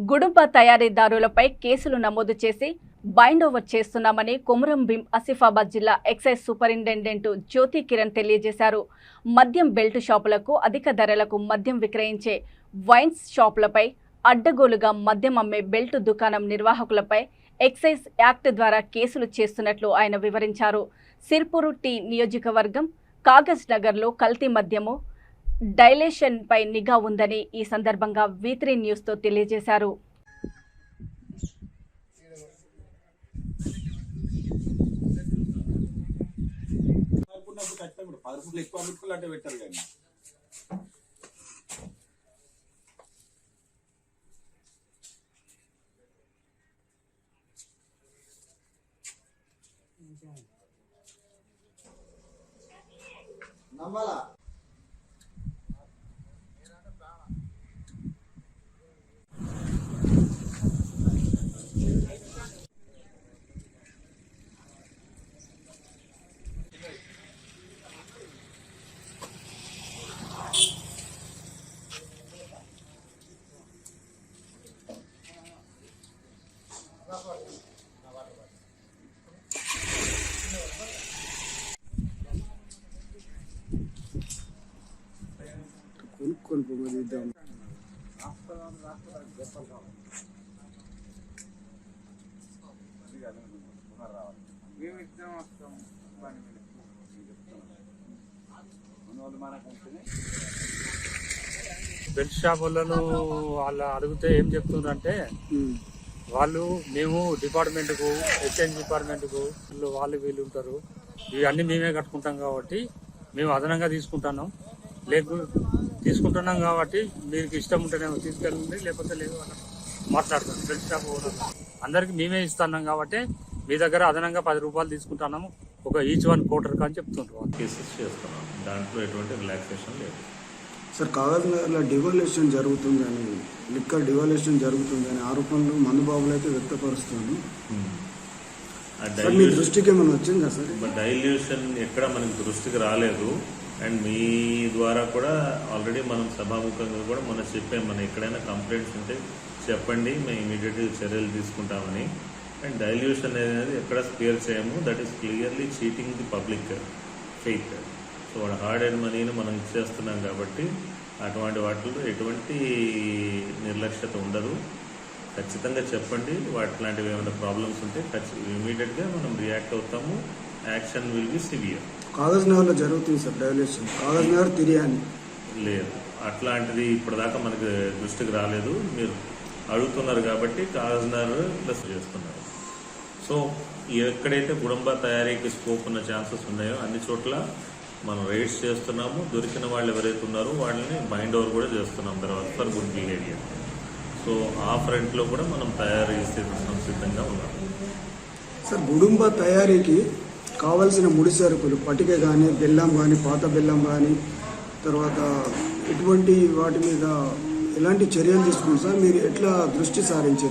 గుడుంబ తయారీదారులపై కేసులు నమోదు చేసి బైండ్ ఓవర్ చేస్తున్నామని కొమురం భీం ఆసిఫాబాద్ జిల్లా ఎక్సైజ్ సూపరింటెండెంట్ జ్యోతి కిరణ్ తెలియజేశారు. మద్యం బెల్ట్ షాపులకు అధిక ధరలకు మద్యం విక్రయించే వైన్స్ షాపులపై అడ్డగోలుగా మద్యం అమ్మే బెల్ట్ దుకాణం నిర్వాహకులపై ఎక్సైజ్ యాక్ట్ ద్వారా కేసులు చేస్తున్నట్లు ఆయన వివరించారు. సిర్పూర్ టీ నియోజకవర్గం కాగజ్ నగర్లో కల్తీ మద్యము డైలేషన్ పై నిఘా ఉందని ఈ సందర్భంగా V3 న్యూస్ తో తెలియజేశారు. బెల్ట్ షాపులను వాళ్ళు అడిగితే ఏం చెప్తున్నారంటే వాళ్ళు మేము డిపార్ట్మెంట్కు ఎక్సైజ్ డిపార్ట్మెంట్కు వాళ్ళు వీళ్ళు ఉంటారు, ఇవన్నీ మేమే కట్టుకుంటాం కాబట్టి మేము అదనంగా తీసుకుంటున్నాం కాబట్టి మీకు ఇష్టం ఉంటేనేమో తీసుకెళ్ళండి, లేకపోతే లేదు అని మాట్లాడుతాం. బెల్ట్ షాప్ అందరికి మేమే ఇస్తున్నాం కాబట్టి మీ దగ్గర అదనంగా 10 రూపాయలు తీసుకుంటున్నాము, ఒక ఈచ్ వన్ కోటర్ అని చెప్తుంటారు. కేసెస్ చేస్తున్నాం, దాంట్లో ఎటువంటి రిలాక్సేషన్ లేదు సార్. కాగజ్ నగర్లో డివాల్యూషన్ జరుగుతుందని, లిక్కర్ డివాల్యూషన్ జరుగుతుందని ఆరోపణలు మందుబాబులు అయితే వ్యక్తపరుస్తుంది. మీ దృష్టికి ఏమైనా వచ్చిందా సార్? డైల్యూషన్ ఎక్కడ మనకి దృష్టికి రాలేదు. అండ్ మీ ద్వారా కూడా ఆల్రెడీ మనం సభాముఖంగా కూడా మనం చెప్పాం, మనం ఎక్కడైనా కంప్లైంట్స్ ఉంటే చెప్పండి, మేము ఇమీడియట్గా చర్యలు తీసుకుంటామని. అండ్ డైల్యూషన్ అనేది ఎక్కడ క్లియర్ చేయము. That is clearly cheating the public faith. So వాడు హార్డ్ అండ్ మనీని మనం ఇచ్చేస్తున్నాం కాబట్టి అటువంటి వాటిలో ఎటువంటి నిర్లక్ష్యత ఉండదు. ఖచ్చితంగా చెప్పండి, వాటిలాంటివి ఏమైనా ప్రాబ్లమ్స్ ఉంటే ఇమీడియట్గా మనం రియాక్ట్ అవుతాము. Action will be severe. Kagaz నగర్లో జరుగుతుంది సార్ డైల్యూషన్, కాగజ్ నగర్ తిరియాని లేదు, అట్లాంటిది ఇప్పటిదాకా మనకి దృష్టికి రాలేదు. మీరు అడుగుతున్నారు కాబట్టి కాగజ్ నగర్ ప్లస్ చేస్తున్నారు. సో ఎక్కడైతే గుడుంబ తయారీకి స్కోప్ ఉన్న ఛాన్సెస్ ఉన్నాయో అన్ని చోట్ల మనం రైడ్స్ చేస్తున్నాము. దొరికిన వాళ్ళు ఎవరైతే ఉన్నారో వాళ్ళని బైండ్ ఓవర్ కూడా చేస్తున్నాం తర్వాత ఫర్ గుడ్ బిహేవియర్. సో ఆ ఫ్రంట్లో కూడా మనం తయారు చేసే సిద్ధంగా ఉన్నాం సార్. గుడుంబ తయారీకి కావాల్సిన ముడి సరుకులు పటిక కానీ, బెల్లం కానీ, పాత బెల్లం కానీ, తర్వాత ఇటువంటి వాటి మీద ఎలాంటి చర్యలు తీసుకుంటారు సార్? మీరు ఎట్లా దృష్టి సారించారు?